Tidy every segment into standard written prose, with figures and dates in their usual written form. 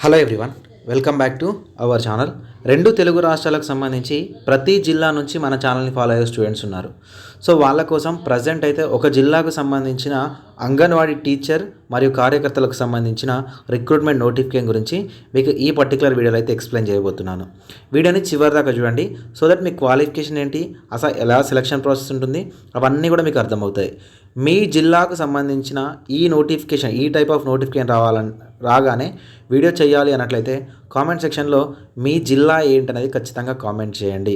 Hello everyone, welcome back to our channel. రెండు తెలుగు రాష్ట్రాలకు సంబంధించి ప్రతి జిల్లా నుంచి మన ఛానల్ని ఫాలో అయ్యే స్టూడెంట్స్ ఉన్నారు. సో వాళ్ళ కోసం ప్రజెంట్ అయితే ఒక జిల్లాకు సంబంధించిన అంగన్వాడీ టీచర్ మరియు కార్యకర్తలకు సంబంధించిన రిక్రూట్మెంట్ నోటిఫికేషన్ గురించి మీకు ఈ పర్టికులర్ వీడియోలో అయితే ఎక్స్ప్లెయిన్ చేయబోతున్నాను. వీడియోని చివరి దాకా చూడండి, సో దట్ మీ క్వాలిఫికేషన్ ఏంటి, అసలు ఎలా సెలక్షన్ ప్రాసెస్ ఉంటుంది, అవన్నీ కూడా మీకు అర్థమవుతాయి. మీ జిల్లాకు సంబంధించిన ఈ నోటిఫికేషన్, ఈ టైప్ ఆఫ్ నోటిఫికేషన్ రాగానే వీడియో చేయాలి అన్నట్లయితే కామెంట్ సెక్షన్లో మీ జిల్లా ఏంటనేది ఖచ్చితంగా కామెంట్ చేయండి.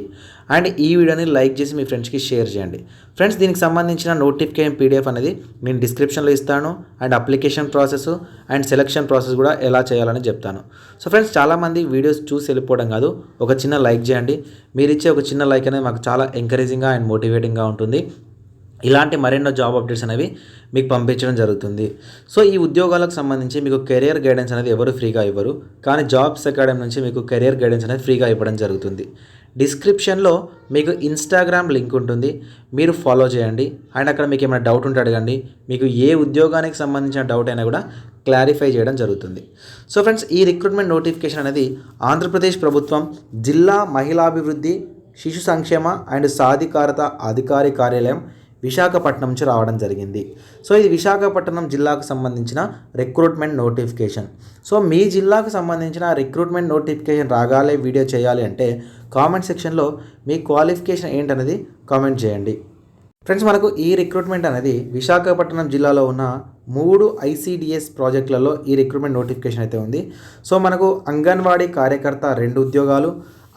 అండ్ ఈ వీడియోని లైక్ చేసి మీ ఫ్రెండ్స్కి షేర్ చేయండి. ఫ్రెండ్స్, దీనికి సంబంధించిన నోటిఫికేషన్ పీడిఎఫ్ అనేది నేను డిస్క్రిప్షన్లో ఇస్తాను. And application process and selection process కూడా ఎలా చేయాలని చెప్తాను. సో ఫ్రెండ్స్, చాలామంది వీడియోస్ చూసి వెళ్ళిపోవడం కాదు, ఒక చిన్న లైక్ చేయండి. మీరు ఇచ్చే ఒక చిన్న లైక్ అనేది మాకు చాలా ఎంకరేజింగ్గా అండ్ మోటివేటింగ్గా ఉంటుంది. ఇలాంటి మరెన్నో జాబ్ అప్డేట్స్ అనేవి మీకు పంపించడం జరుగుతుంది. సో ఈ ఉద్యోగాలకు సంబంధించి మీకు కెరియర్ గైడెన్స్ అనేది ఎవరు ఫ్రీగా ఇవ్వరు, కానీ జాబ్స్ అకాడమీ నుంచి మీకు కెరియర్ గైడెన్స్ అనేది ఫ్రీగా ఇవ్వడం జరుగుతుంది. డిస్క్రిప్షన్లో మీకు ఇన్స్టాగ్రామ్ లింక్ ఉంటుంది, మీరు ఫాలో చేయండి. అండ్ అక్కడ మీకు ఏమైనా డౌట్ ఉంటే అడగండి. మీకు ఏ ఉద్యోగానికి సంబంధించిన డౌట్ అయినా కూడా క్లారిఫై చేయడం జరుగుతుంది. సో ఫ్రెండ్స్, ఈ రిక్రూట్మెంట్ నోటిఫికేషన్ అనేది ఆంధ్రప్రదేశ్ ప్రభుత్వం జిల్లా మహిళాభివృద్ధి శిశు సంక్షేమ అండ్ సాధికారత అధికారి కార్యాలయం విశాఖపట్నం నుంచి రావడం జరిగింది. సో ఇది విశాఖపట్నం జిల్లాకు సంబంధించిన రిక్రూట్మెంట్ నోటిఫికేషన్. సో మీ జిల్లాకు సంబంధించిన రిక్రూట్మెంట్ నోటిఫికేషన్ రాగాలే వీడియో చేయాలి అంటే కామెంట్ సెక్షన్లో మీ క్వాలిఫికేషన్ ఏంటనేది కామెంట్ చేయండి. ఫ్రెండ్స్, మనకు ఈ రిక్రూట్మెంట్ అనేది విశాఖపట్నం జిల్లాలో ఉన్న 3 ICDS ప్రాజెక్టులలో ఈ రిక్రూట్మెంట్ నోటిఫికేషన్ అయితే ఉంది. సో మనకు అంగన్వాడీ కార్యకర్త 2 ఉద్యోగాలు,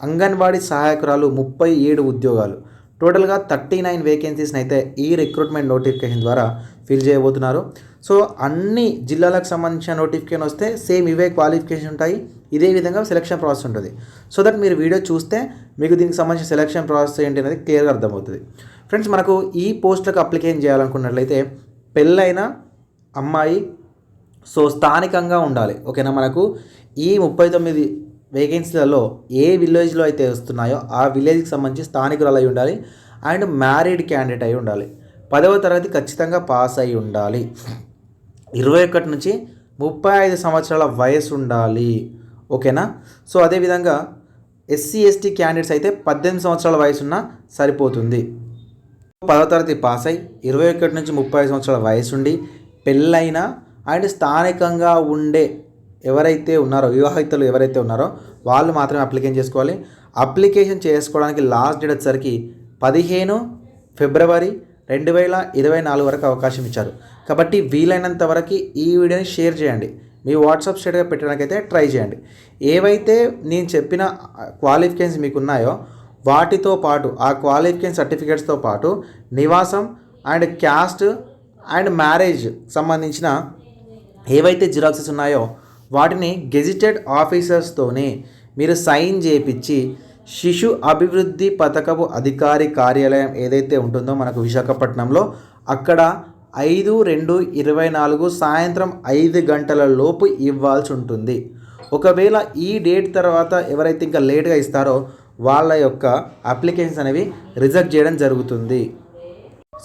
అంగన్వాడీ సహాయకురాలు 37 ఉద్యోగాలు, టోటల్గా 39 వేకెన్సీస్ని అయితే ఈ రిక్రూట్మెంట్ నోటిఫికేషన్ ద్వారా ఫిల్ చేయబోతున్నారు. సో అన్ని జిల్లాలకు సంబంధించిన నోటిఫికేషన్ వస్తే సేమ్ ఇవే క్వాలిఫికేషన్ ఉంటాయి, ఇదే విధంగా సెలక్షన్ ప్రాసెస్ ఉంటుంది. సో దట్ మీరు వీడియో చూస్తే మీకు దీనికి సంబంధించిన సెలక్షన్ ప్రాసెస్ ఏంటి అనేది క్లియర్గా అర్థమవుతుంది. ఫ్రెండ్స్, మనకు ఈ పోస్టులకు అప్లికేషన్ చేయాలనుకున్నట్లయితే పెళ్ళైన అమ్మాయి, సో స్థానికంగా ఉండాలి. ఓకేనా, మనకు ఈ 39 వేకెన్సీలలో ఏ విలేజ్లో అయితే వస్తున్నాయో ఆ విలేజ్కి సంబంధించి స్థానికురాలు అయి ఉండాలి. అండ్ మ్యారీడ్ క్యాండిడేట్ అయి ఉండాలి. 10వ తరగతి ఖచ్చితంగా పాస్ అయి ఉండాలి. 21 నుంచి 35 సంవత్సరాల వయసు ఉండాలి. ఓకేనా. సో అదేవిధంగా SC ST క్యాండిడేట్స్ అయితే 18 సంవత్సరాల వయసు ఉన్నా సరిపోతుంది. 10వ తరగతి పాస్ అయి 21 నుంచి 35 సంవత్సరాల వయసు ఉండి పెళ్ళైన అండ్ స్థానికంగా ఉండే ఎవరైతే ఉన్నారో, వివాహితులు ఎవరైతే ఉన్నారో వాళ్ళు మాత్రమే అప్లికేషన్ చేసుకోవాలి. అప్లికేషన్ చేసుకోవడానికి లాస్ట్ డేట్ వచ్చేసరికి 15 ఫిబ్రవరి 2024 వరకు అవకాశం ఇచ్చారు. కాబట్టి వీలైనంత వరకు ఈ వీడియోని షేర్ చేయండి, మీ వాట్సాప్ స్టేటస్గా పెట్టడానికైతే ట్రై చేయండి. ఏవైతే నేను చెప్పిన క్వాలిఫికేషన్స్ మీకు ఉన్నాయో వాటితో పాటు, ఆ క్వాలిఫికేషన్ సర్టిఫికేట్స్తో పాటు నివాసం అండ్ క్యాస్ట్ అండ్ మ్యారేజ్ సంబంధించిన ఏవైతే జిరాక్సెస్ ఉన్నాయో వాటిని గెజిటెడ్ ఆఫీసర్స్తోనే మీరు సైన్ చేయించి శిశు అభివృద్ధి పథకపు అధికారి కార్యాలయం ఏదైతే ఉంటుందో మనకు విశాఖపట్నంలో, అక్కడ 5/2/24 సాయంత్రం 5 గంటల లోపు ఇవ్వాల్సి ఉంటుంది. ఒకవేళ ఈ డేట్ తర్వాత ఎవరైతే ఇంకా లేట్గా ఇస్తారో వాళ్ళ యొక్క అప్లికేషన్స్ అనేవి రిజెక్ట్ చేయడం జరుగుతుంది.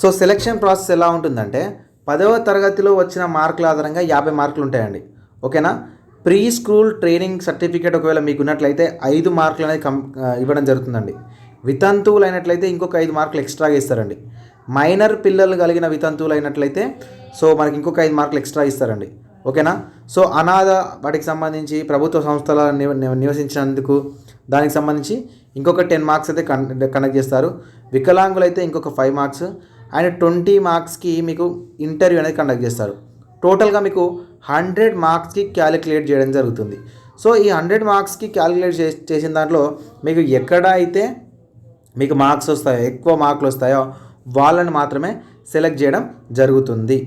సో సెలక్షన్ ప్రాసెస్ ఎలా ఉంటుందంటే 10వ తరగతిలో వచ్చిన మార్కుల ఆధారంగా 50 మార్కులు ఉంటాయండి. ఓకేనా. ప్రీ స్కూల్ ట్రైనింగ్ సర్టిఫికేట్ ఒకవేళ మీకు ఉన్నట్లయితే 5 మార్కులు అనేది ఇవ్వడం జరుగుతుందండి. వితంతువులు అయినట్లయితే ఇంకొక 5 మార్కులు ఎక్స్ట్రాగా ఇస్తారండి. మైనర్ పిల్లలు కలిగిన వితంతువులు అయినట్లయితే సో మనకి ఇంకొక 5 మార్కులు ఎక్స్ట్రా ఇస్తారండి. ఓకేనా. సో అనాథ వాటికి సంబంధించి ప్రభుత్వ సంస్థల నివసించినందుకు దానికి సంబంధించి ఇంకొక 10 మార్క్స్ అయితే కండక్ట్ చేస్తారు. వికలాంగులు అయితే ఇంకొక 5 మార్క్స్ అండ్ 20 మార్క్స్కి మీకు ఇంటర్వ్యూ అనేది కండక్ట్ చేస్తారు. టోటల్గా మీకు 100 మార్క్స్కి క్యాలిక్యులేట్ చేయడం జరుగుతుంది. సో ఈ 100 మార్క్స్కి క్యాలిక్యులేట్ చేసిన దాంట్లో మీకు ఎక్కడ అయితే మీకు మార్క్స్ వస్తాయో, ఎక్కువ మార్కులు వస్తాయో వాళ్ళని మాత్రమే సెలెక్ట్ చేయడం జరుగుతుంది.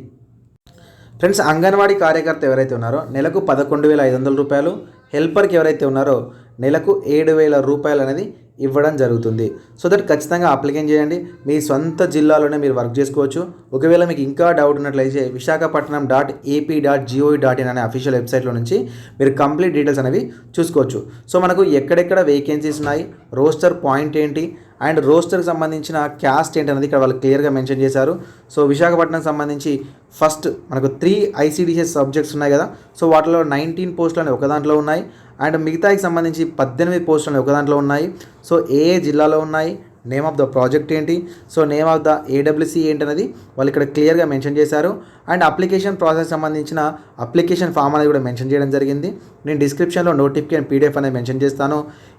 ఫ్రెండ్స్, అంగన్వాడీ కార్యకర్త ఎవరైతే ఉన్నారో నెలకు 11,500 రూపాయలు, హెల్పర్కి ఎవరైతే ఉన్నారో నెలకు 7,000 రూపాయలు అనేది ఇవ్వడం జరుగుతుంది. సో దట్ ఖచ్చితంగా అప్లికేషన్ చేయండి. మీ సొంత జిల్లాలోనే మీరు వర్క్ చేసుకోవచ్చు. ఒకవేళ మీకు ఇంకా డౌట్ ఉన్నట్లయితే visakhapatnam.ap.gov.in అనే అఫీషియల్ వెబ్సైట్లో నుంచి మీరు కంప్లీట్ డీటెయిల్స్ అనేవి చూసుకోవచ్చు. సో మనకు ఎక్కడెక్కడ వేకెన్సీస్ ఉన్నాయి, రోస్టర్ పాయింట్ ఏంటి అండ్ రోస్టర్కి సంబంధించిన క్యాస్ట్ ఏంటనేది ఇక్కడ వాళ్ళు క్లియర్గా మెన్షన్ చేశారు. సో విశాఖపట్నం సంబంధించి ఫస్ట్ మనకు 3 ఐసీడీఎస్ సబ్జెక్ట్స్ ఉన్నాయి కదా, సో వాటిలో 19 పోస్టులు అనేవి ఒక దాంట్లో ఉన్నాయి. అండ్ మిగతాకి సంబంధించి 18 పోస్టులు అనేవి ఒక దాంట్లో ఉన్నాయి. సో ఏ జిల్లాలో ఉన్నాయి, నేమ్ ఆఫ్ ద ప్రాజెక్ట్ ఏంటి, సో నేమ్ ఆఫ్ ద ఏడబ్ల్యూసీ ఏంటనేది వాళ్ళు ఇక్కడ క్లియర్గా మెన్షన్ చేశారు. అండ్ అప్లికేషన్ ప్రాసెస్ సంబంధించిన అప్లికేషన్ ఫామ్ అనేది కూడా మెన్షన్ చేయడం జరిగింది. నేను డిస్క్రిప్షన్లో నోటిఫికేషన్ పీడిఎఫ్ అనేది మెన్షన్ చేస్తాను.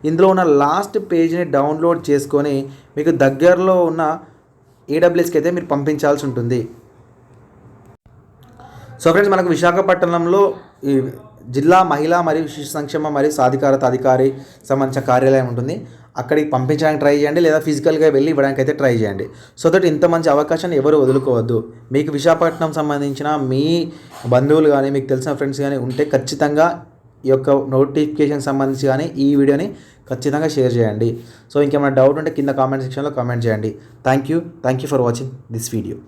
ఇందులో ఉన్న లాస్ట్ పేజ్ని డౌన్లోడ్ చేసుకొని మీకు దగ్గరలో ఉన్న ఏడబ్ల్యూఎస్కి అయితే మీరు పంపించాల్సి ఉంటుంది. సో ఫ్రెండ్స్, మనకు విశాఖపట్నంలో ఈ జిల్లా మహిళా మరియు శిశు సంక్షేమ మరియు సాధికారత అధికారి సంబంధించిన కార్యాలయం ఉంటుంది. అక్కడికి పంపించడానికి ట్రై చేయండి, లేదా ఫిజికల్గా వెళ్ళి ఇవ్వడానికి అయితే ట్రై చేయండి. సో దట్ ఇంత మంచి అవకాశాన్ని ఎవరు వదులుకోవద్దు. మీకు విశాఖపట్నం సంబంధించిన మీ బంధువులు కానీ మీకు తెలిసిన ఫ్రెండ్స్ కానీ ఉంటే ఖచ్చితంగా ఈ యొక్క నోటిఫికేషన్ సంబంధించి కానీ ఈ వీడియోని ఖచ్చితంగా షేర్ చేయండి. సో ఇంకేమైనా డౌట్ ఉంటే కింద కామెంట్ సెక్షన్లో కామెంట్ చేయండి. Thank you for watching this video.